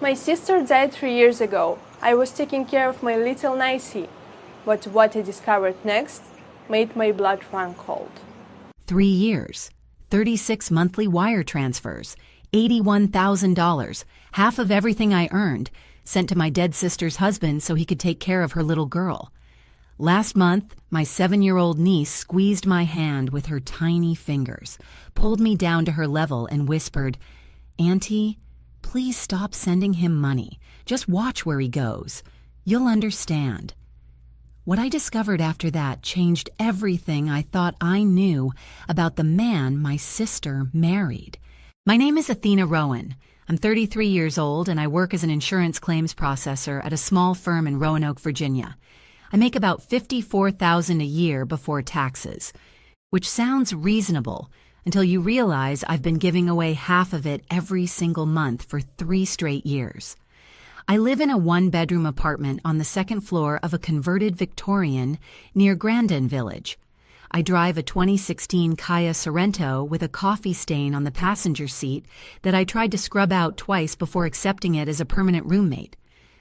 My sister died 3 years ago. I was taking care of my little Nicey. But what I discovered next made my blood run cold. 3 years, 36 monthly wire transfers, $81,000, half of everything I earned, sent to my dead sister's husband so he could take care of her little girl. Last month, my 7-year-old niece squeezed my hand with her tiny fingers, pulled me down to her level and whispered, "Auntie, please stop sending him money. Just watch where he goes. You'll understand." What I discovered after that changed everything I thought I knew about the man my sister married. My name is Athena Rowan. I'm 33 years old and I work as an insurance claims processor at a small firm in Roanoke, Virginia. I make about $54,000 a year before taxes, which sounds reasonable until you realize I've been giving away half of it every single month for 3 straight years. I live in a 1-bedroom apartment on the 2nd floor of a converted Victorian near Grandin Village. I drive a 2016 Kia Sorento with a coffee stain on the passenger seat that I tried to scrub out twice before accepting it as a permanent roommate.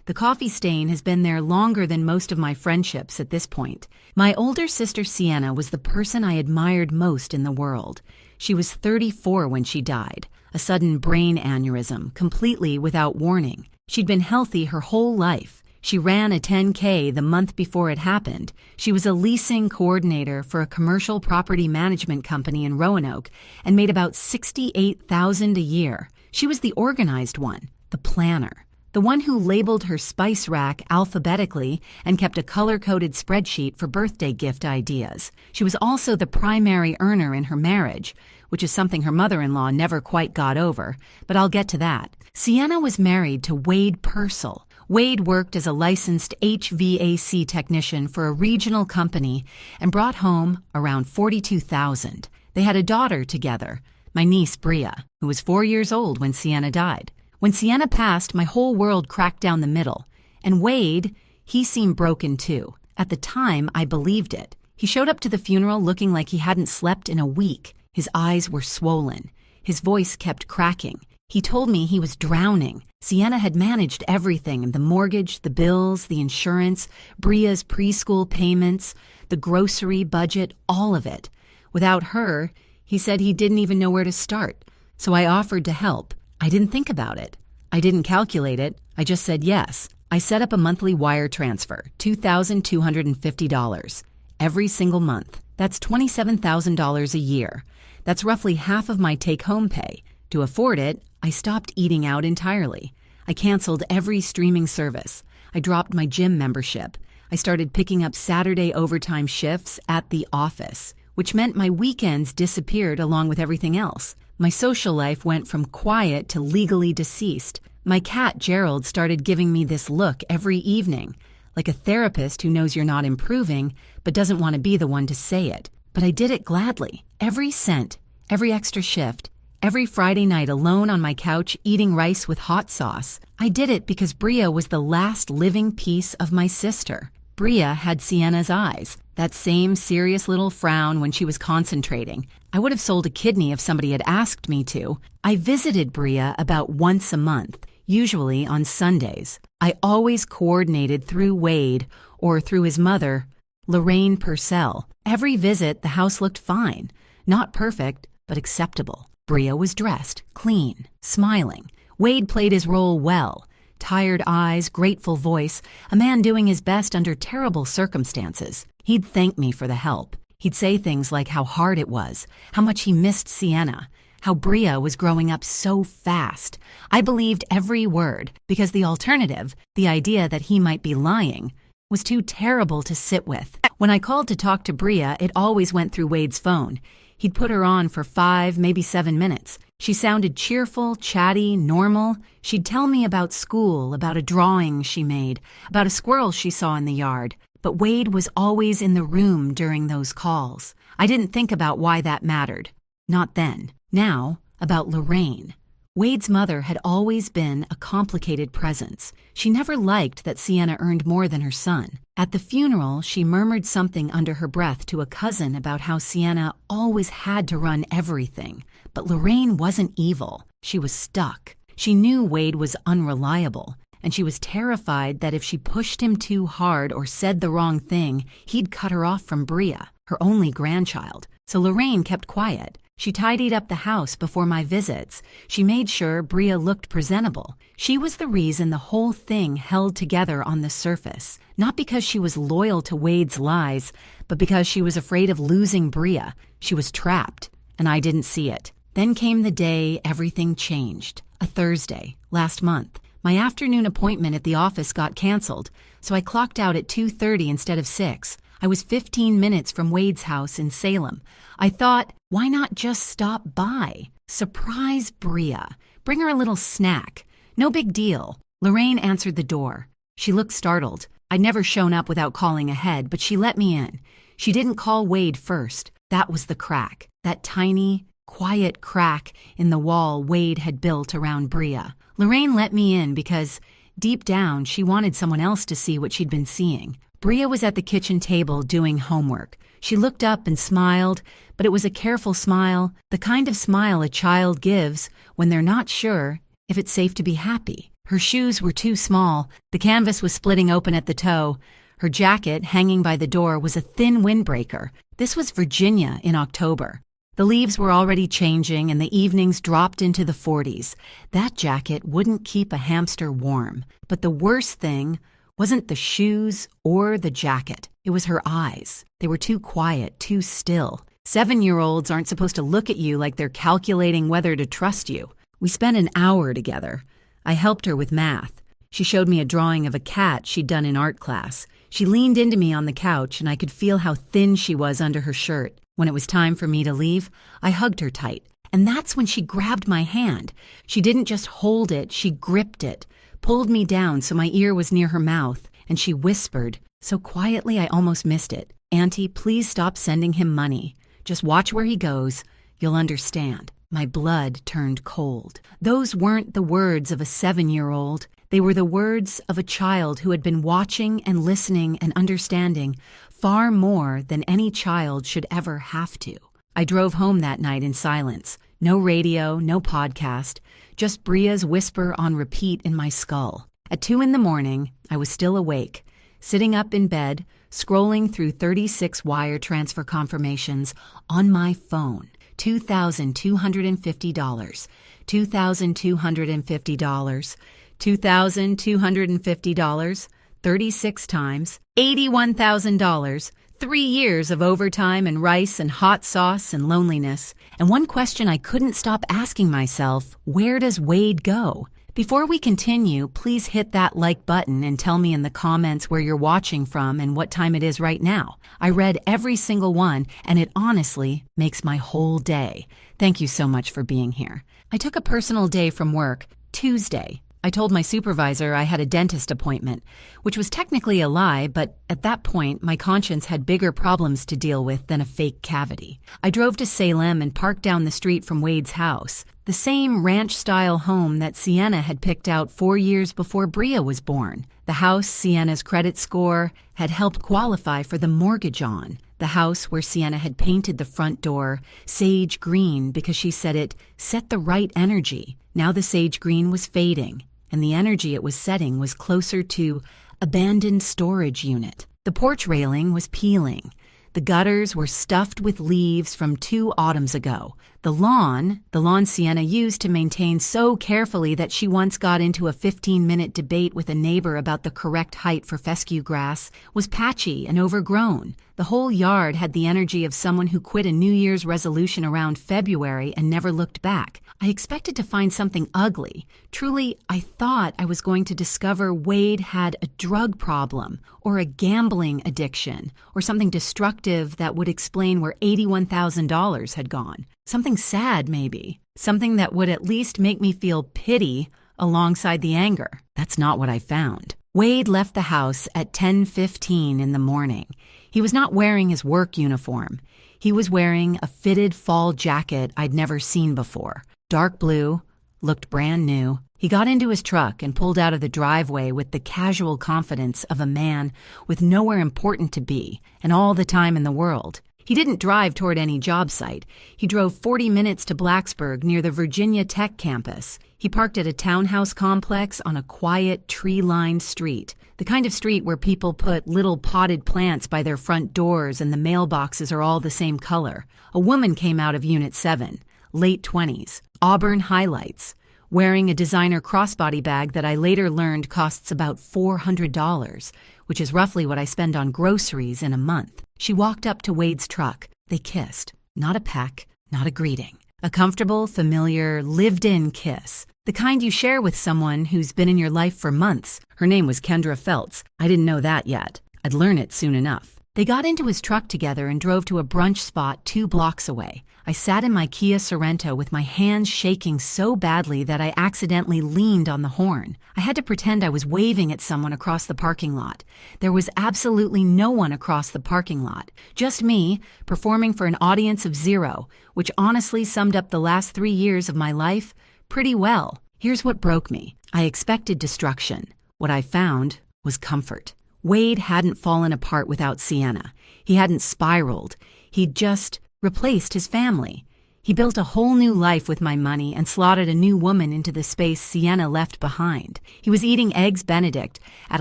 The coffee stain has been there longer than most of my friendships at this point. My older sister Sienna was the person I admired most in the world. She was 34 when she died, a sudden brain aneurysm, completely without warning. She'd been healthy her whole life. She ran a 10K the month before it happened. She was a leasing coordinator for a commercial property management company in Roanoke and made about $68,000 a year. She was the organized one, the planner, the one who labeled her spice rack alphabetically and kept a color-coded spreadsheet for birthday gift ideas. She was also the primary earner in her marriage, which is something her mother-in-law never quite got over, but I'll get to that. Sienna was married to Wade Purcell. Wade worked as a licensed HVAC technician for a regional company and brought home around $42,000. They had a daughter together, my niece Bria, who was 4 years old when Sienna died. When Sienna passed, my whole world cracked down the middle. And Wade, he seemed broken too. At the time, I believed it. He showed up to the funeral looking like he hadn't slept in a week. His eyes were swollen. His voice kept cracking. He told me he was drowning. Sienna had managed everything, the mortgage, the bills, the insurance, Bria's preschool payments, the grocery budget, all of it. Without her, he said he didn't even know where to start. So I offered to help. I didn't think about it. I didn't calculate it. I just said yes. I set up a monthly wire transfer, $2,250, every single month. That's $27,000 a year. That's roughly half of my take-home pay. To afford it, I stopped eating out entirely. I canceled every streaming service. I dropped my gym membership. I started picking up Saturday overtime shifts at the office, which meant my weekends disappeared along with everything else. My social life went from quiet to legally deceased. My cat Gerald started giving me this look every evening, like a therapist who knows you're not improving but doesn't want to be the one to say it. But I did it gladly. Every cent, every extra shift, every Friday night alone on my couch eating rice with hot sauce. I did it because Bria was the last living piece of my sister. Bria had Sienna's eyes, that same serious little frown when she was concentrating. I would have sold a kidney if somebody had asked me to. I visited Bria about once a month, usually on Sundays. I always coordinated through Wade or through his mother, Lorraine Purcell. Every visit, the house looked fine. Not perfect, but acceptable. Bria was dressed, clean, smiling. Wade played his role well. Tired eyes, grateful voice, a man doing his best under terrible circumstances. He'd thank me for the help. He'd say things like how hard it was, how much he missed Sienna, how Bria was growing up so fast. I believed every word because the alternative, the idea that he might be lying, was too terrible to sit with. When I called to talk to Bria, it always went through Wade's phone. He'd put her on for 5, maybe 7 minutes. She sounded cheerful, chatty, normal. She'd tell me about school, about a drawing she made, about a squirrel she saw in the yard. But Wade was always in the room during those calls. I didn't think about why that mattered. Not then. Now, about Lorraine. Wade's mother had always been a complicated presence. She never liked that Sienna earned more than her son. At the funeral, she murmured something under her breath to a cousin about how Sienna always had to run everything. But Lorraine wasn't evil. She was stuck. She knew Wade was unreliable, and she was terrified that if she pushed him too hard or said the wrong thing, he'd cut her off from Bria, her only grandchild. So Lorraine kept quiet. She tidied up the house before my visits. She made sure Bria looked presentable. She was the reason the whole thing held together on the surface, not because she was loyal to Wade's lies, but because she was afraid of losing Bria. She was trapped, and I didn't see it. Then came the day everything changed, a Thursday, last month. My afternoon appointment at the office got canceled, so I clocked out at 2:30 instead of 6. I was 15 minutes from Wade's house in Salem. I thought, why not just stop by? Surprise Bria. Bring her a little snack. No big deal. Lorraine answered the door. She looked startled. I'd never shown up without calling ahead, but she let me in. She didn't call Wade first. That was the crack. That tiny, quiet crack in the wall Wade had built around Bria. Lorraine let me in because, deep down, she wanted someone else to see what she'd been seeing. Bria was at the kitchen table doing homework. She looked up and smiled, but it was a careful smile, the kind of smile a child gives when they're not sure if it's safe to be happy. Her shoes were too small. The canvas was splitting open at the toe. Her jacket, hanging by the door, was a thin windbreaker. This was Virginia in October. The leaves were already changing and the evenings dropped into the 40s. That jacket wouldn't keep a hamster warm. But the worst thing wasn't the shoes or the jacket. It was her eyes. They were too quiet, too still. 7-year-olds aren't supposed to look at you like they're calculating whether to trust you. We spent an hour together. I helped her with math. She showed me a drawing of a cat she'd done in art class. She leaned into me on the couch, and I could feel how thin she was under her shirt. When it was time for me to leave, I hugged her tight. And that's when she grabbed my hand. She didn't just hold it, she gripped it, pulled me down so my ear was near her mouth, and she whispered, so quietly I almost missed it, "Auntie, please stop sending him money. Just watch where he goes. You'll understand." My blood turned cold. Those weren't the words of a 7-year-old. They were the words of a child who had been watching and listening and understanding far more than any child should ever have to. I drove home that night in silence. No radio, no podcast, just Bria's whisper on repeat in my skull. At 2 a.m, I was still awake, sitting up in bed, scrolling through 36 wire transfer confirmations on my phone. $2,250, $2,250, $2,250, 36 times, $81,000, 3 years of overtime and rice and hot sauce and loneliness. And one question I couldn't stop asking myself, where does Wade go? Before we continue, please hit that like button and tell me in the comments where you're watching from and what time it is right now. I read every single one, and it honestly makes my whole day. Thank you so much for being here. I took a personal day from work, Tuesday. I told my supervisor I had a dentist appointment, which was technically a lie, but at that point, my conscience had bigger problems to deal with than a fake cavity. I drove to Salem and parked down the street from Wade's house, the same ranch-style home that Sienna had picked out 4 years before Bria was born. The house Sienna's credit score had helped qualify for the mortgage on. The house where Sienna had painted the front door sage green because she said it set the right energy. Now the sage green was fading, and the energy it was setting was closer to abandoned storage unit. The porch railing was peeling. The gutters were stuffed with leaves from 2 autumns ago. The lawn Sienna used to maintain so carefully that she once got into a 15-minute debate with a neighbor about the correct height for fescue grass, was patchy and overgrown. The whole yard had the energy of someone who quit a New Year's resolution around February and never looked back. I expected to find something ugly. Truly, I thought I was going to discover Wade had a drug problem or a gambling addiction or something destructive that would explain where $81,000 had gone. Something sad, maybe. Something that would at least make me feel pity alongside the anger. That's not what I found. Wade left the house at 10:15 in the morning. He was not wearing his work uniform. He was wearing a fitted fall jacket I'd never seen before. Dark blue, looked brand new. He got into his truck and pulled out of the driveway with the casual confidence of a man with nowhere important to be and all the time in the world. He didn't drive toward any job site. He drove 40 minutes to Blacksburg near the Virginia Tech campus. He parked at a townhouse complex on a quiet, tree-lined street, the kind of street where people put little potted plants by their front doors and the mailboxes are all the same color. A woman came out of Unit 7, late 20s, auburn highlights, wearing a designer crossbody bag that I later learned costs about $400, which is roughly what I spend on groceries in a month. She walked up to Wade's truck. They kissed. Not a peck, not a greeting. A comfortable, familiar, lived-in kiss. The kind you share with someone who's been in your life for months. Her name was Kendra Feltz. I didn't know that yet. I'd learn it soon enough. They got into his truck together and drove to a brunch spot 2 blocks away. I sat in my Kia Sorento with my hands shaking so badly that I accidentally leaned on the horn. I had to pretend I was waving at someone across the parking lot. There was absolutely no one across the parking lot. Just me, performing for an audience of 0, which honestly summed up the last 3 years of my life pretty well. Here's what broke me. I expected destruction. What I found was comfort. Wade hadn't fallen apart without Sienna. He hadn't spiraled. He'd just replaced his family. He built a whole new life with my money and slotted a new woman into the space Sienna left behind. He was eating Eggs Benedict at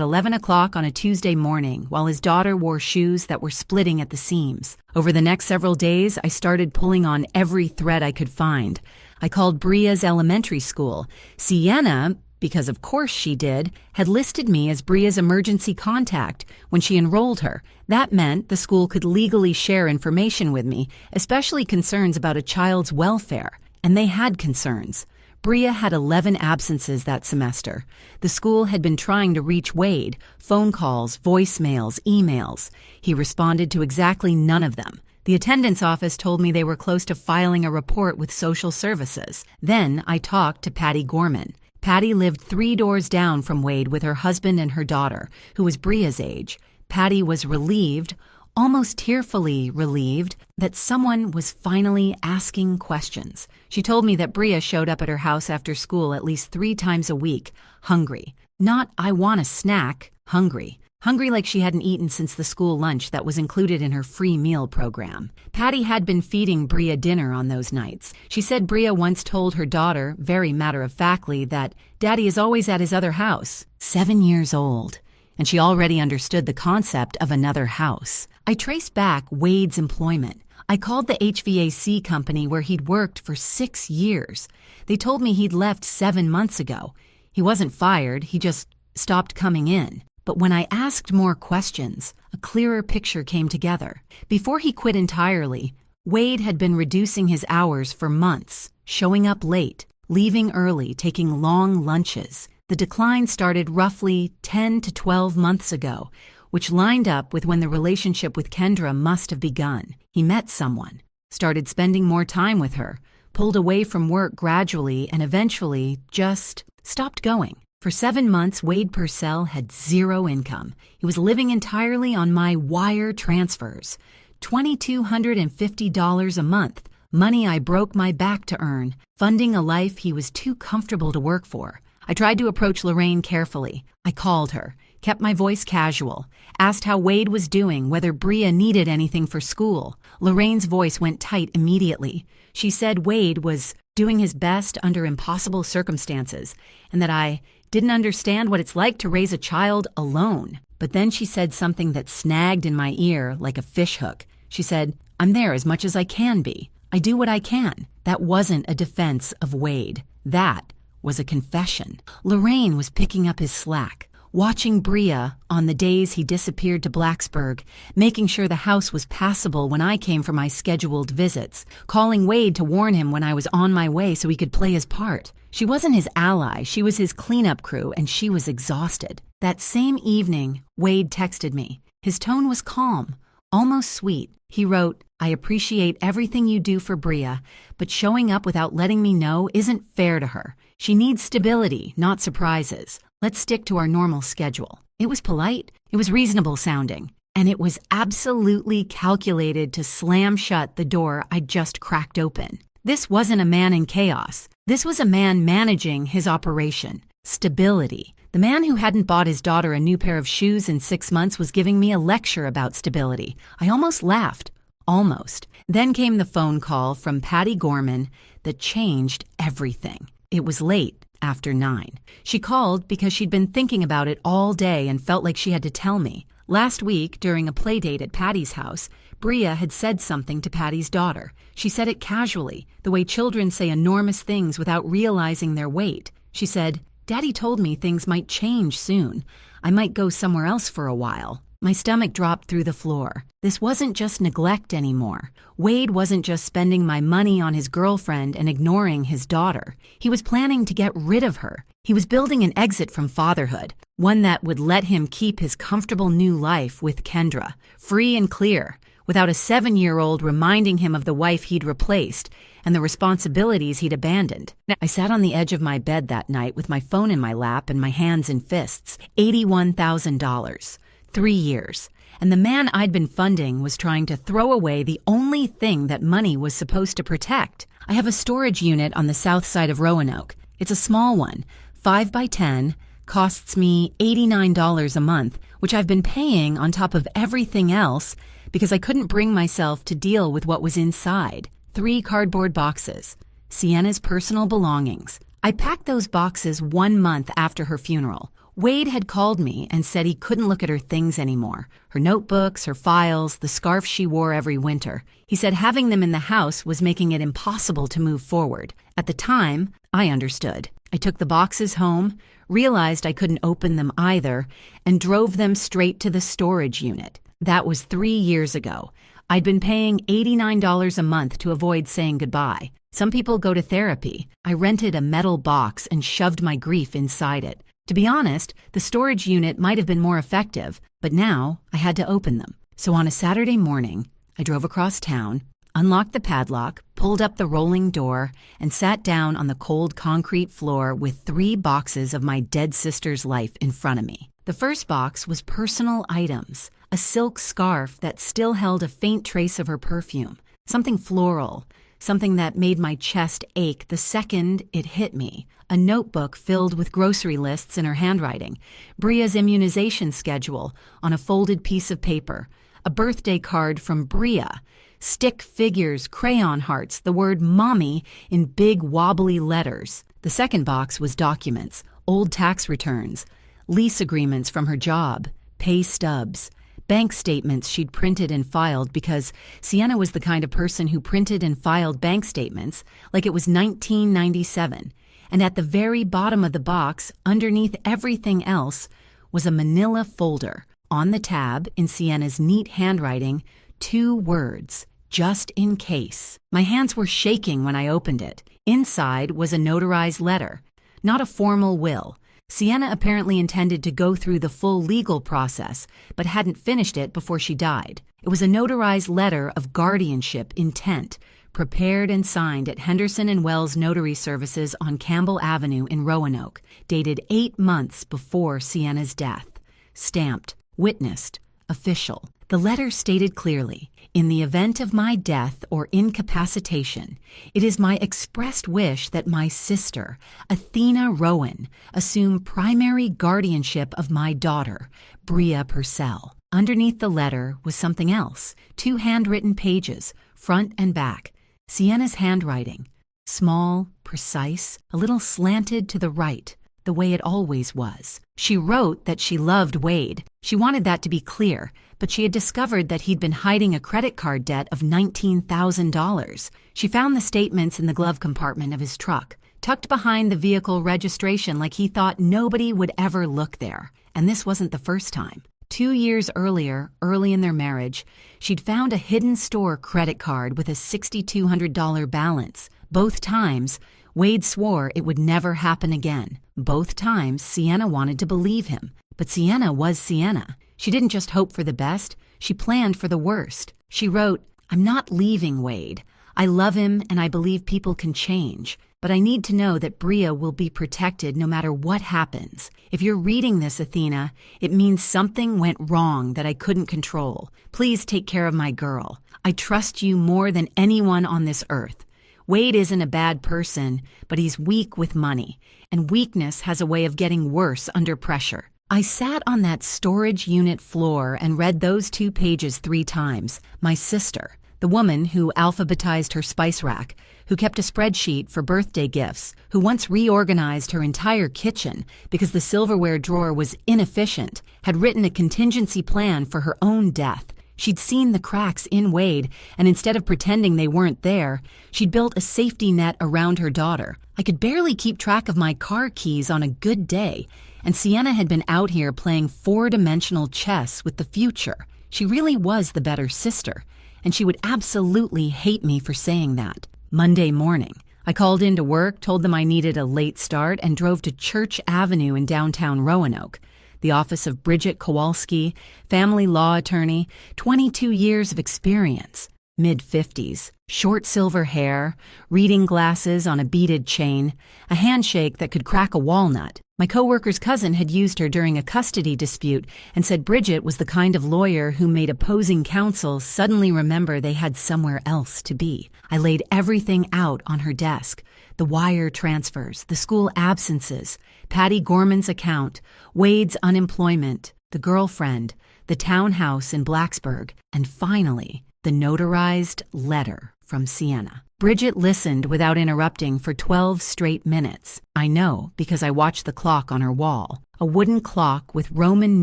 11 o'clock on a Tuesday morning while his daughter wore shoes that were splitting at the seams. Over the next several days, I started pulling on every thread I could find. I called Bria's elementary school. Sienna, because of course she did, had listed me as Bria's emergency contact when she enrolled her. That meant the school could legally share information with me, especially concerns about a child's welfare. And they had concerns. Bria had 11 absences that semester. The school had been trying to reach Wade, phone calls, voicemails, emails. He responded to exactly none of them. The attendance office told me they were close to filing a report with social services. Then I talked to Patty Gorman. Patty lived 3 doors down from Wade with her husband and her daughter, who was Bria's age. Patty was relieved, almost tearfully relieved, that someone was finally asking questions. She told me that Bria showed up at her house after school at least 3 times a week, hungry. Not, I want a snack, hungry. Hungry like she hadn't eaten since the school lunch that was included in her free meal program. Patty had been feeding Bria dinner on those nights. She said Bria once told her daughter, very matter-of-factly, that Daddy is always at his other house. 7 years old. And she already understood the concept of another house. I traced back Wade's employment. I called the HVAC company where he'd worked for 6 years. They told me he'd left 7 months ago. He wasn't fired, he just stopped coming in. But when I asked more questions, a clearer picture came together. Before he quit entirely, Wade had been reducing his hours for months, showing up late, leaving early, taking long lunches. The decline started roughly 10 to 12 months ago, which lined up with when the relationship with Kendra must have begun. He met someone, started spending more time with her, pulled away from work gradually, and eventually just stopped going. For 7 months, Wade Purcell had 0 income. He was living entirely on my wire transfers, $2,250 a month, money I broke my back to earn, funding a life he was too comfortable to work for. I tried to approach Lorraine carefully. I called her, kept my voice casual, asked how Wade was doing, whether Bria needed anything for school. Lorraine's voice went tight immediately. She said Wade was doing his best under impossible circumstances, and that I didn't understand what it's like to raise a child alone. But then she said something that snagged in my ear like a fishhook. She said, I'm there as much as I can be. I do what I can. That wasn't a defense of Wade. That was a confession. Lorraine was picking up his slack, watching Bria on the days he disappeared to Blacksburg, making sure the house was passable when I came for my scheduled visits, calling Wade to warn him when I was on my way so he could play his part. She wasn't his ally, she was his cleanup crew, and she was exhausted. That same evening, Wade texted me. His tone was calm, almost sweet. He wrote, I appreciate everything you do for Bria, but showing up without letting me know isn't fair to her. She needs stability, not surprises. Let's stick to our normal schedule. It was polite, it was reasonable sounding, and it was absolutely calculated to slam shut the door I'd just cracked open. This wasn't a man in chaos. This was a man managing his operation. Stability. The man who hadn't bought his daughter a new pair of shoes in 6 months was giving me a lecture about stability. I almost laughed. Almost. Then came the phone call from Patty Gorman that changed everything. It was late, after 9. She called because she'd been thinking about it all day and felt like she had to tell me. Last week, during a play date at Patty's house, Bria had said something to Patty's daughter. She said it casually, the way children say enormous things without realizing their weight. She said, "Daddy told me things might change soon. I might go somewhere else for a while." My stomach dropped through the floor. This wasn't just neglect anymore. Wade wasn't just spending my money on his girlfriend and ignoring his daughter. He was planning to get rid of her. He was building an exit from fatherhood, one that would let him keep his comfortable new life with Kendra, free and clear, without a 7-year-old reminding him of the wife he'd replaced and the responsibilities he'd abandoned. I sat on the edge of my bed that night with my phone in my lap and my hands in fists. $81,000. 3 years. And the man I'd been funding was trying to throw away the only thing that money was supposed to protect. I have a storage unit on the south side of Roanoke. It's a small one, 5 by 10, costs me $89 a month, which I've been paying on top of everything else because I couldn't bring myself to deal with what was inside. 3 cardboard boxes, Sienna's personal belongings. I packed those boxes 1 month after her funeral. Wade had called me and said he couldn't look at her things anymore. Her notebooks, her files, the scarf she wore every winter. He said having them in the house was making it impossible to move forward. At the time, I understood. I took the boxes home, realized I couldn't open them either, and drove them straight to the storage unit. That was 3 years ago. I'd been paying $89 a month to avoid saying goodbye. Some people go to therapy. I rented a metal box and shoved my grief inside it. To be honest, the storage unit might have been more effective, but now I had to open them. So on a Saturday morning, I drove across town, unlocked the padlock, pulled up the rolling door, and sat down on the cold concrete floor with 3 boxes of my dead sister's life in front of me. The first box was personal items, a silk scarf that still held a faint trace of her perfume, something floral, something that made my chest ache the second it hit me. A notebook filled with grocery lists in her handwriting, Bria's immunization schedule on a folded piece of paper, a birthday card from Bria, stick figures, crayon hearts, the word mommy in big wobbly letters. The second box was documents, old tax returns, lease agreements from her job, pay stubs, bank statements she'd printed and filed because Sienna was the kind of person who printed and filed bank statements like it was 1997. And at the very bottom of the box, underneath everything else, was a manila folder. On the tab, in Sienna's neat handwriting, 2 words, just in case. My hands were shaking when I opened it. Inside was a notarized letter, not a formal will. Sienna apparently intended to go through the full legal process, but hadn't finished it before she died. It was a notarized letter of guardianship intent, prepared and signed at Henderson and Wells Notary Services on Campbell Avenue in Roanoke, dated 8 months before Sienna's death. Stamped, witnessed, official. The letter stated clearly, "In the event of my death or incapacitation, it is my expressed wish that my sister, Athena Rowan, assume primary guardianship of my daughter, Bria Purcell." Underneath the letter was something else, 2 handwritten pages, front and back. Sienna's handwriting, small, precise, a little slanted to the right, the way it always was. She wrote that she loved Wade. She wanted that to be clear, but she had discovered that he'd been hiding a credit card debt of $19,000. She found the statements in the glove compartment of his truck, tucked behind the vehicle registration like he thought nobody would ever look there. And this wasn't the first time. 2 years earlier, early in their marriage, she'd found a hidden store credit card with a $6,200 balance. Both times, Wade swore it would never happen again. Both times, Sienna wanted to believe him. But Sienna was Sienna. She didn't just hope for the best, she planned for the worst. She wrote, "I'm not leaving Wade. I love him and I believe people can change. But I need to know that Bria will be protected no matter what happens. If you're reading this, Athena, it means something went wrong that I couldn't control. Please take care of my girl. I trust you more than anyone on this earth. Wade isn't a bad person, but he's weak with money, and weakness has a way of getting worse under pressure." I sat on that storage unit floor and read those 2 pages 3 times. My sister, The woman who alphabetized her spice rack, who kept a spreadsheet for birthday gifts, who once reorganized her entire kitchen because the silverware drawer was inefficient, had written a contingency plan for her own death. She'd seen the cracks in Wade, and instead of pretending they weren't there, she'd built a safety net around her daughter. I could barely keep track of my car keys on a good day, and Sienna had been out here playing four-dimensional chess with the future. She really was the better sister, and she would absolutely hate me for saying that. Monday morning, I called into work, told them I needed a late start, and drove to Church Avenue in downtown Roanoke, the office of Bridget Kowalski, family law attorney, 22 years of experience, mid-50s, short silver hair, reading glasses on a beaded chain, a handshake that could crack a walnut. My coworker's cousin had used her during a custody dispute and said Bridget was the kind of lawyer who made opposing counsel suddenly remember they had somewhere else to be. I laid everything out on her desk: the wire transfers, the school absences, Patty Gorman's account, Wade's unemployment, the girlfriend, the townhouse in Blacksburg, and finally, the notarized letter from Sienna. Bridget listened without interrupting for 12 straight minutes. I know because I watched the clock on her wall, a wooden clock with Roman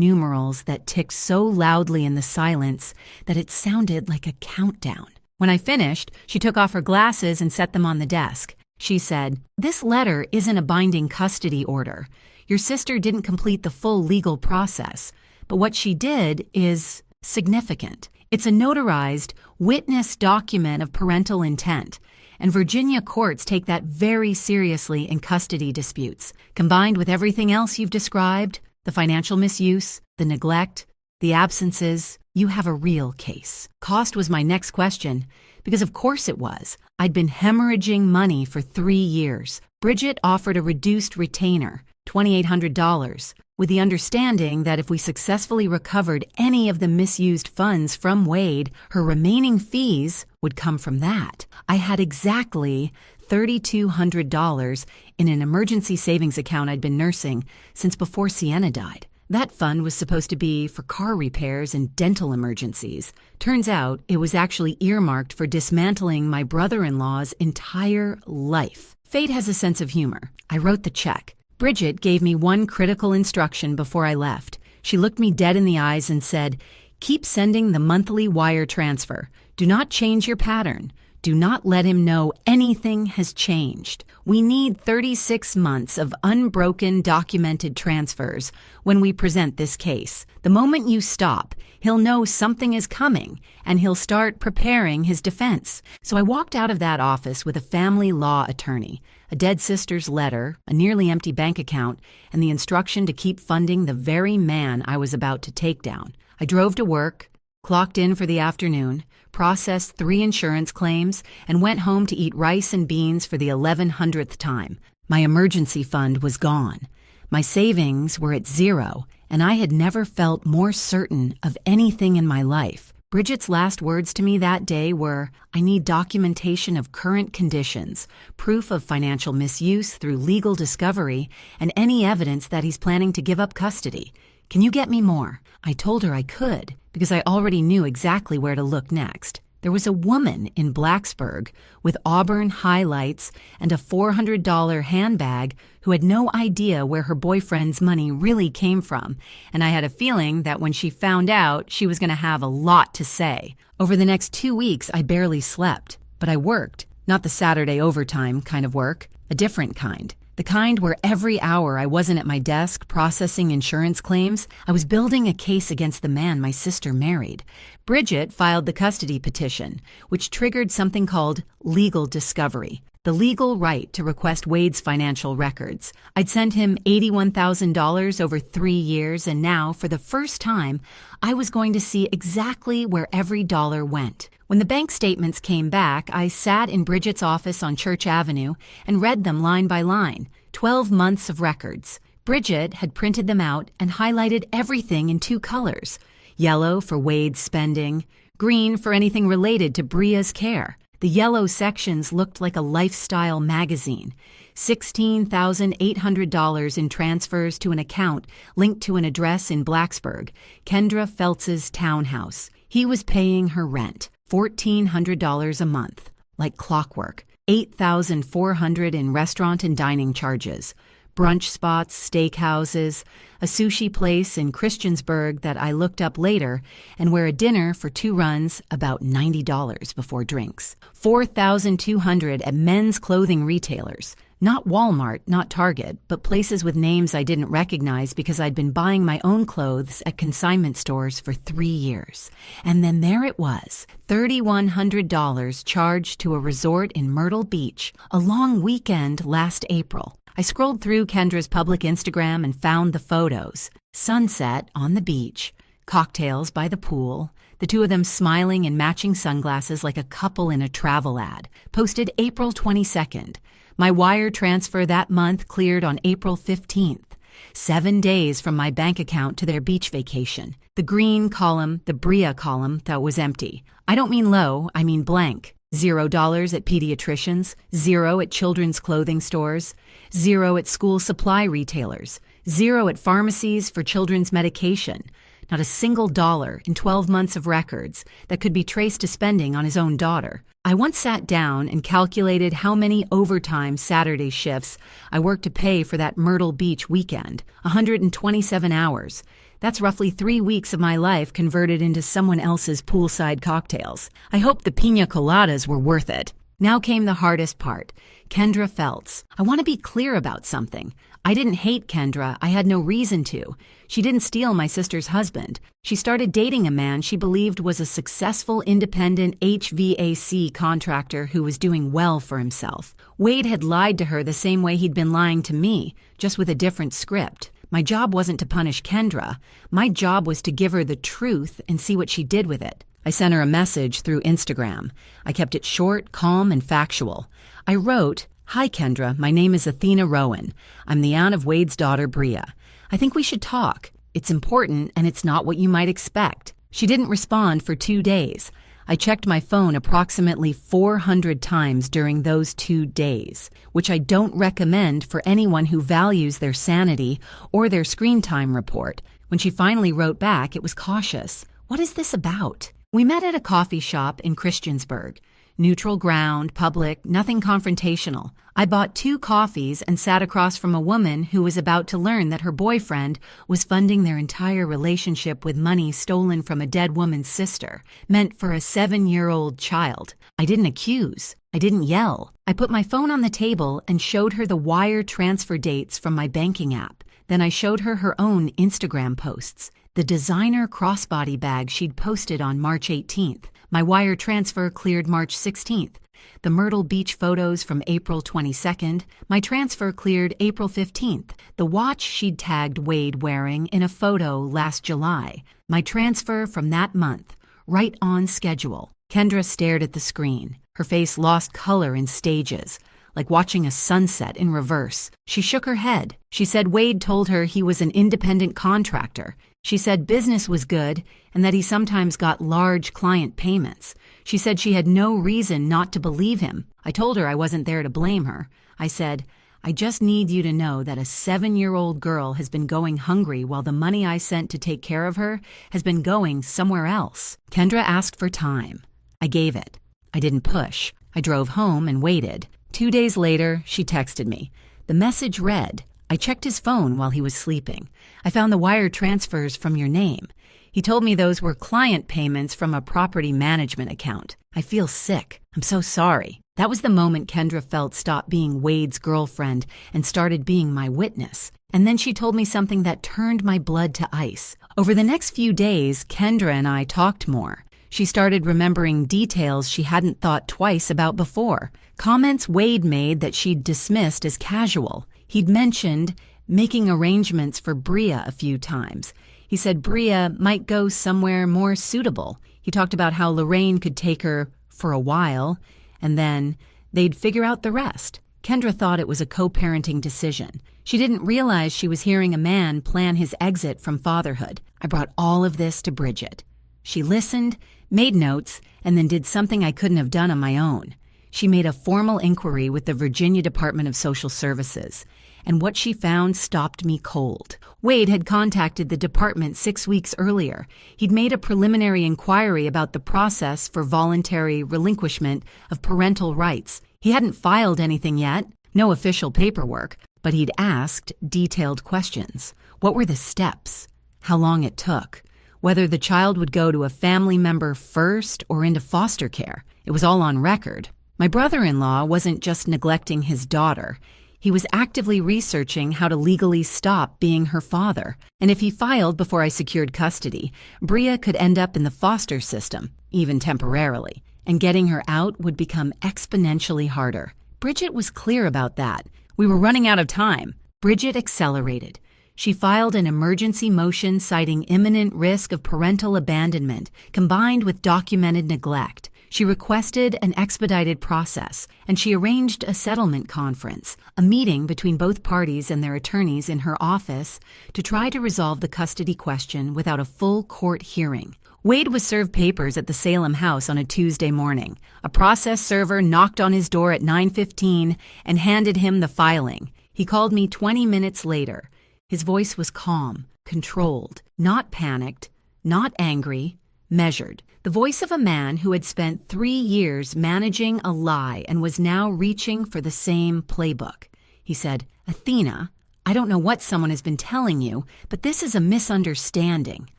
numerals that ticked so loudly in the silence that it sounded like a countdown. When I finished, she took off her glasses and set them on the desk. She said, "This letter isn't a binding custody order. Your sister didn't complete the full legal process, but what she did is significant. It's a notarized, witness document of parental intent, and Virginia courts take that very seriously in custody disputes. Combined with everything else you've described, the financial misuse, the neglect, the absences, you have a real case." Cost was my next question, because of course it was. I'd been hemorrhaging money for 3 years. Bridget offered a reduced retainer, $2,800, with the understanding that if we successfully recovered any of the misused funds from Wade, her remaining fees would come from that. I had exactly $3,200 in an emergency savings account I'd been nursing since before Sienna died. That fund was supposed to be for car repairs and dental emergencies. Turns out it was actually earmarked for dismantling my brother-in-law's entire life. Fate has a sense of humor. I wrote the check. Bridget gave me one critical instruction before I left. She looked me dead in the eyes and said, "Keep sending the monthly wire transfer. Do not change your pattern. Do not let him know anything has changed. We need 36 months of unbroken documented transfers when we present this case. The moment you stop, he'll know something is coming, and he'll start preparing his defense." So I walked out of that office with a family law attorney, a dead sister's letter, a nearly empty bank account, and the instruction to keep funding the very man I was about to take down. I drove to work, clocked in for the afternoon, processed 3 insurance claims, and went home to eat rice and beans for the 1100th time. My emergency fund was gone. My savings were at 0, and I had never felt more certain of anything in my life. Bridget's last words to me that day were, "I need documentation of current conditions, proof of financial misuse through legal discovery, and any evidence that he's planning to give up custody. Can you get me more?" I told her I could, because I already knew exactly where to look next. There was a woman in Blacksburg with auburn highlights and a $400 handbag who had no idea where her boyfriend's money really came from, and I had a feeling that when she found out, she was going to have a lot to say. Over the next 2 weeks, I barely slept, but I worked. Not the Saturday overtime kind of work, a different kind. The kind where every hour I wasn't at my desk processing insurance claims, I was building a case against the man my sister married. Bridget filed the custody petition, which triggered something called legal discovery, the legal right to request Wade's financial records. I'd sent him $81,000 over 3 years, and now, for the first time, I was going to see exactly where every dollar went. When the bank statements came back, I sat in Bridget's office on Church Avenue and read them line by line, 12 months of records. Bridget had printed them out and highlighted everything in 2 colors, yellow for Wade's spending, green for anything related to Bria's care. The yellow sections looked like a lifestyle magazine. $16,800 in transfers to an account linked to an address in Blacksburg, Kendra Feltz's townhouse. He was paying her rent. $1,400 a month, like clockwork, $8,400 in restaurant and dining charges, brunch spots, steakhouses, a sushi place in Christiansburg that I looked up later, and where a dinner for 2 runs about $90 before drinks. $4,200 at men's clothing retailers. Not Walmart, not Target, but places with names I didn't recognize because I'd been buying my own clothes at consignment stores for 3 years. And then there it was, $3,100 charged to a resort in Myrtle Beach, a long weekend last April. I scrolled through Kendra's public Instagram and found the photos. Sunset on the beach, cocktails by the pool, the two of them smiling in matching sunglasses like a couple in a travel ad. Posted April 22nd. My wire transfer that month cleared on April 15th. 7 days from my bank account to their beach vacation. The green column, the Bria column, that was empty. I don't mean low, I mean blank. $0 at pediatricians, 0 at children's clothing stores, 0 at school supply retailers, 0 at pharmacies for children's medication. Not a single dollar in 12 months of records that could be traced to spending on his own daughter. I once sat down and calculated how many overtime Saturday shifts I worked to pay for that Myrtle Beach weekend, 127 hours. That's roughly 3 weeks of my life converted into someone else's poolside cocktails. I hope the pina coladas were worth it. Now came the hardest part. Kendra Feltz. I want to be clear about something. I didn't hate Kendra. I had no reason to. She didn't steal my sister's husband. She started dating a man she believed was a successful independent HVAC contractor who was doing well for himself. Wade had lied to her the same way he'd been lying to me, just with a different script. My job wasn't to punish Kendra. My job was to give her the truth and see what she did with it. I sent her a message through Instagram. I kept it short, calm, and factual. I wrote, "Hi Kendra, my name is Athena Rowan. I'm the aunt of Wade's daughter, Bria. I think we should talk. It's important and it's not what you might expect." She didn't respond for 2 days. I checked my phone approximately 400 times during those 2 days, which I don't recommend for anyone who values their sanity or their screen time report. When she finally wrote back, it was cautious. What is this about? We met at a coffee shop in Christiansburg. Neutral ground, public, nothing confrontational. I bought 2 coffees and sat across from a woman who was about to learn that her boyfriend was funding their entire relationship with money stolen from a dead woman's sister, meant for a 7-year-old child. I didn't accuse. I didn't yell. I put my phone on the table and showed her the wire transfer dates from my banking app. Then I showed her her own Instagram posts. The designer crossbody bag she'd posted on March 18th. My wire transfer cleared March 16th. The Myrtle Beach photos from April 22nd. My transfer cleared April 15th. The watch she'd tagged Wade wearing in a photo last July. My transfer from that month. Right on schedule. Kendra stared at the screen. Her face lost color in stages, like watching a sunset in reverse. She shook her head. She said Wade told her he was an independent contractor. She said business was good and that he sometimes got large client payments. She said she had no reason not to believe him. I told her I wasn't there to blame her. I said, "I just need you to know that a 7-year-old girl has been going hungry while the money I sent to take care of her has been going somewhere else." Kendra asked for time. I gave it. I didn't push. I drove home and waited. 2 days later, she texted me. The message read, "I checked his phone while he was sleeping. I found the wire transfers from your name. He told me those were client payments from a property management account. I feel sick. I'm so sorry." That was the moment Kendra Feltz stopped being Wade's girlfriend and started being my witness. And then she told me something that turned my blood to ice. Over the next few days, Kendra and I talked more. She started remembering details she hadn't thought twice about before. Comments Wade made that she'd dismissed as casual. He'd mentioned making arrangements for Bria a few times. He said Bria might go somewhere more suitable. He talked about how Lorraine could take her for a while, and then they'd figure out the rest. Kendra thought it was a co-parenting decision. She didn't realize she was hearing a man plan his exit from fatherhood. I brought all of this to Bridget. She listened, made notes, and then did something I couldn't have done on my own. She made a formal inquiry with the Virginia Department of Social Services, and what she found stopped me cold. Wade had contacted the department 6 weeks earlier. He'd made a preliminary inquiry about the process for voluntary relinquishment of parental rights. He hadn't filed anything yet, no official paperwork, but he'd asked detailed questions. What were the steps? How long it took? Whether the child would go to a family member first or into foster care. It was all on record. My brother-in-law wasn't just neglecting his daughter. He was actively researching how to legally stop being her father. And if he filed before I secured custody, Bria could end up in the foster system, even temporarily. And getting her out would become exponentially harder. Bridget was clear about that. We were running out of time. Bridget accelerated. She filed an emergency motion citing imminent risk of parental abandonment combined with documented neglect. She requested an expedited process, and she arranged a settlement conference, a meeting between both parties and their attorneys in her office to try to resolve the custody question without a full court hearing. Wade was served papers at the Salem house on a Tuesday morning. A process server knocked on his door at 9:15 and handed him the filing. He called me 20 minutes later. His voice was calm, controlled, not panicked, not angry, measured. The voice of a man who had spent 3 years managing a lie and was now reaching for the same playbook. He said, "Athena, I don't know what someone has been telling you, but this is a misunderstanding.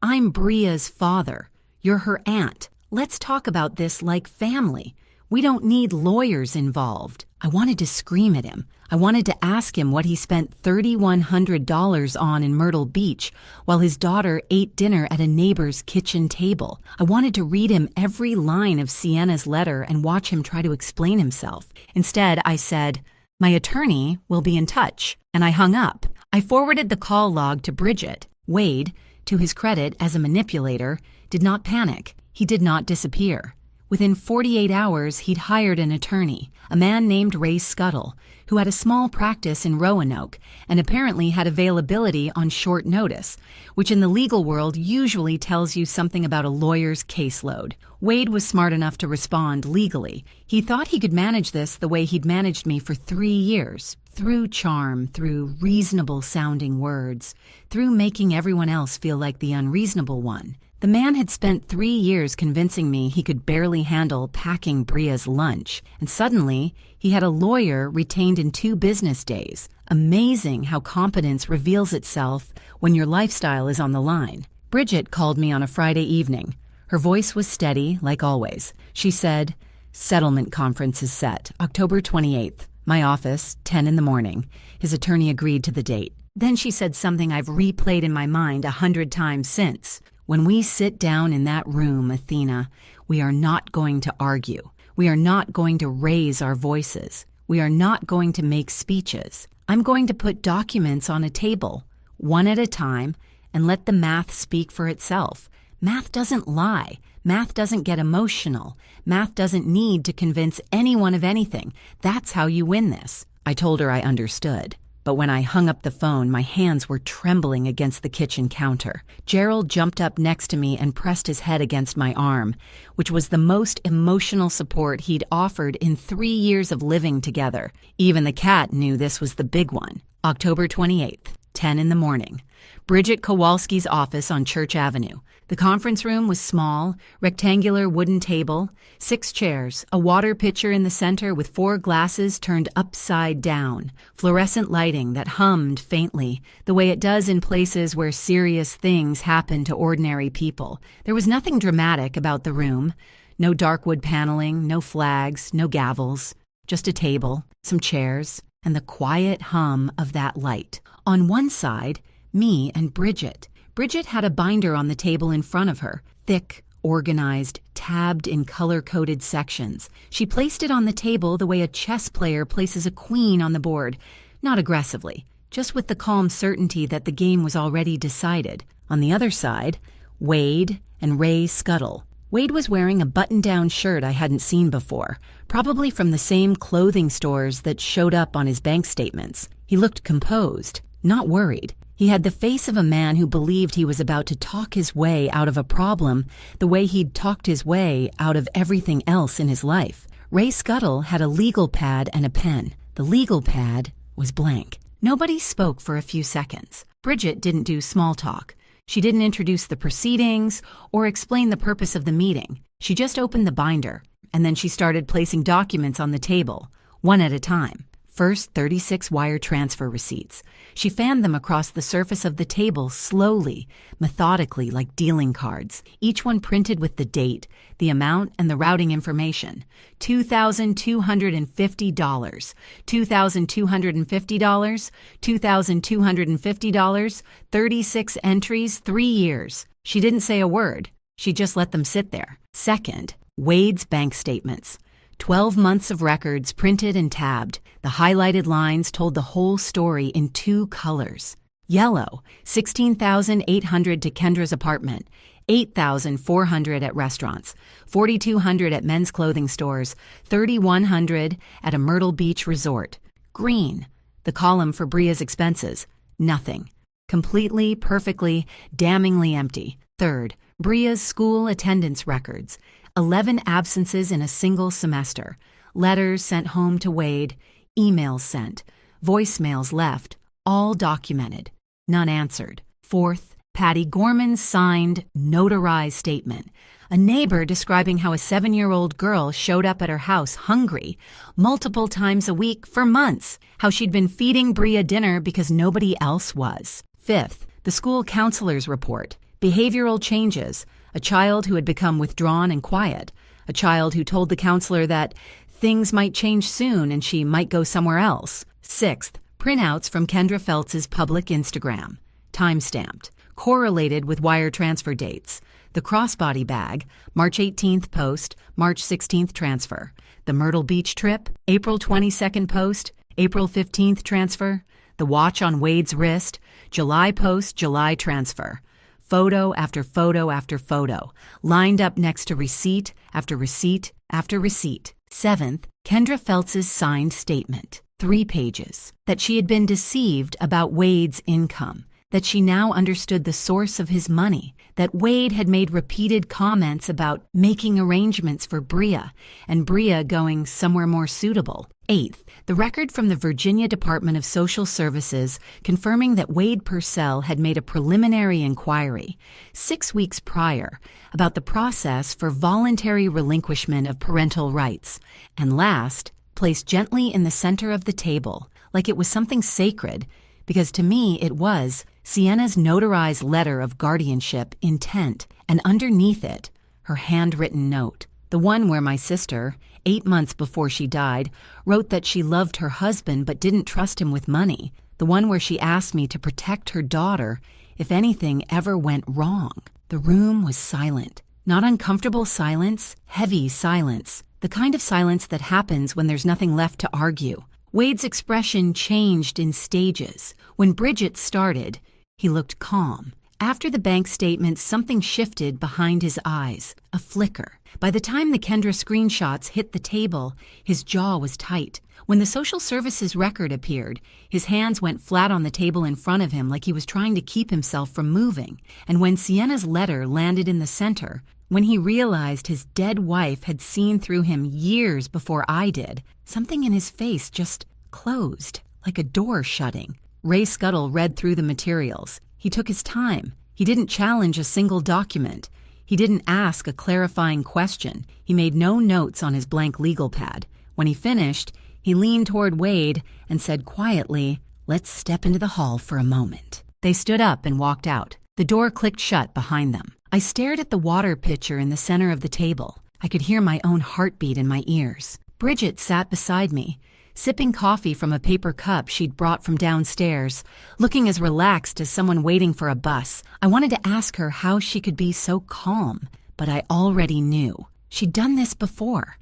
I'm Bria's father. You're her aunt. Let's talk about this like family. We don't need lawyers involved." I wanted to scream at him. I wanted to ask him what he spent $3,100 on in Myrtle Beach while his daughter ate dinner at a neighbor's kitchen table. I wanted to read him every line of Sienna's letter and watch him try to explain himself. Instead, I said, "My attorney will be in touch," and I hung up. I forwarded the call log to Bridget. Wade, to his credit as a manipulator, did not panic. He did not disappear. Within 48 hours, he'd hired an attorney, a man named Ray Scuttle, who had a small practice in Roanoke and apparently had availability on short notice, which in the legal world usually tells you something about a lawyer's caseload. Wade was smart enough to respond legally. He thought he could manage this the way he'd managed me for 3 years, through charm, through reasonable-sounding words, through making everyone else feel like the unreasonable one. The man had spent 3 years convincing me he could barely handle packing Bria's lunch, and suddenly he had a lawyer retained in 2 business days. Amazing how competence reveals itself when your lifestyle is on the line. Bridget called me on a Friday evening. Her voice was steady, like always. She said, "Settlement conference is set, October 28th. My office, 10 in the morning." His attorney agreed to the date. Then she said something I've replayed in my mind 100 times since. "When we sit down in that room, Athena, we are not going to argue. We are not going to raise our voices. We are not going to make speeches. I'm going to put documents on a table, one at a time, and let the math speak for itself. Math doesn't lie. Math doesn't get emotional. Math doesn't need to convince anyone of anything. That's how you win this." I told her I understood. But when I hung up the phone, my hands were trembling against the kitchen counter. Gerald jumped up next to me and pressed his head against my arm, which was the most emotional support he'd offered in 3 years of living together. Even the cat knew this was the big one. October 28th, 10 in the morning. Bridget Kowalski's office on Church Avenue. The conference room was small, rectangular wooden table, 6 chairs, a water pitcher in the center with 4 glasses turned upside down, fluorescent lighting that hummed faintly, the way it does in places where serious things happen to ordinary people. There was nothing dramatic about the room. No dark wood paneling, no flags, no gavels, just a table, some chairs, and the quiet hum of that light. On one side, me and Bridget. Bridget had a binder on the table in front of her, thick, organized, tabbed in color-coded sections. She placed it on the table the way a chess player places a queen on the board, not aggressively, just with the calm certainty that the game was already decided. On the other side, Wade and Ray Scuttle. Wade was wearing a button-down shirt I hadn't seen before, probably from the same clothing stores that showed up on his bank statements. He looked composed, not worried. He had the face of a man who believed he was about to talk his way out of a problem the way he'd talked his way out of everything else in his life. Ray Scuttle had a legal pad and a pen. The legal pad was blank. Nobody spoke for a few seconds. Bridget didn't do small talk. She didn't introduce the proceedings or explain the purpose of the meeting. She just opened the binder, and then she started placing documents on the table, one at a time. First, 36 wire transfer receipts. She fanned them across the surface of the table slowly, methodically, like dealing cards, each one printed with the date, the amount, and the routing information. $2,250, $2,250, $2,250, 36 entries, 3 years. She didn't say a word. She just let them sit there. Second, Wade's bank statements. 12 months of records printed and tabbed. The highlighted lines told the whole story in 2 colors. Yellow, $16,800 to Kendra's apartment, $8,400 at restaurants, $4,200 at men's clothing stores, $3,100 at a Myrtle Beach resort. Green, the column for Bria's expenses, nothing. Completely, perfectly, damningly empty. Third, Bria's school attendance records. 11 absences in a single semester. Letters sent home to Wade, emails sent, voicemails left, all documented, none answered. Fourth, Patty Gorman's signed, notarized statement. A neighbor describing how a 7-year-old girl showed up at her house hungry multiple times a week for months, how she'd been feeding Bria dinner because nobody else was. Fifth, the school counselor's report. Behavioral changes. A child who had become withdrawn and quiet. A child who told the counselor that things might change soon and she might go somewhere else. Sixth, printouts from Kendra Feltz's public Instagram. Time-stamped. Correlated with wire transfer dates. The crossbody bag, March 18th post, March 16th transfer. The Myrtle Beach trip, April 22nd post, April 15th transfer. The watch on Wade's wrist, July post, July transfer. Photo after photo after photo, lined up next to receipt after receipt after receipt. Seventh, Kendra Feltz's signed statement, 3 pages, that she had been deceived about Wade's income, that she now understood the source of his money, that Wade had made repeated comments about making arrangements for Bria, and Bria going somewhere more suitable. Eighth, the record from the Virginia Department of Social Services confirming that Wade Purcell had made a preliminary inquiry 6 weeks prior about the process for voluntary relinquishment of parental rights. And last, placed gently in the center of the table, like it was something sacred, because to me it was, Sienna's notarized letter of guardianship intent, and underneath it, her handwritten note. The one where my sister, 8 months before she died, wrote that she loved her husband but didn't trust him with money. The one where she asked me to protect her daughter if anything ever went wrong. The room was silent. Not uncomfortable silence, heavy silence. The kind of silence that happens when there's nothing left to argue. Wade's expression changed in stages. When Bridget started, he looked calm. After the bank statement, something shifted behind his eyes, a flicker. By the time the Kendra screenshots hit the table, his jaw was tight. When the social services record appeared, his hands went flat on the table in front of him like he was trying to keep himself from moving. And when Sienna's letter landed in the center, when he realized his dead wife had seen through him years before I did, something in his face just closed, like a door shutting. Ray Scuttle read through the materials. He took his time. He didn't challenge a single document. He didn't ask a clarifying question. He made no notes on his blank legal pad. When he finished, he leaned toward Wade and said quietly, "Let's step into the hall for a moment." They stood up and walked out. The door clicked shut behind them. I stared at the water pitcher in the center of the table. I could hear my own heartbeat in my ears. Bridget sat beside me, sipping coffee from a paper cup she'd brought from downstairs, looking as relaxed as someone waiting for a bus. I wanted to ask her how she could be so calm, but I already knew. She'd done this before.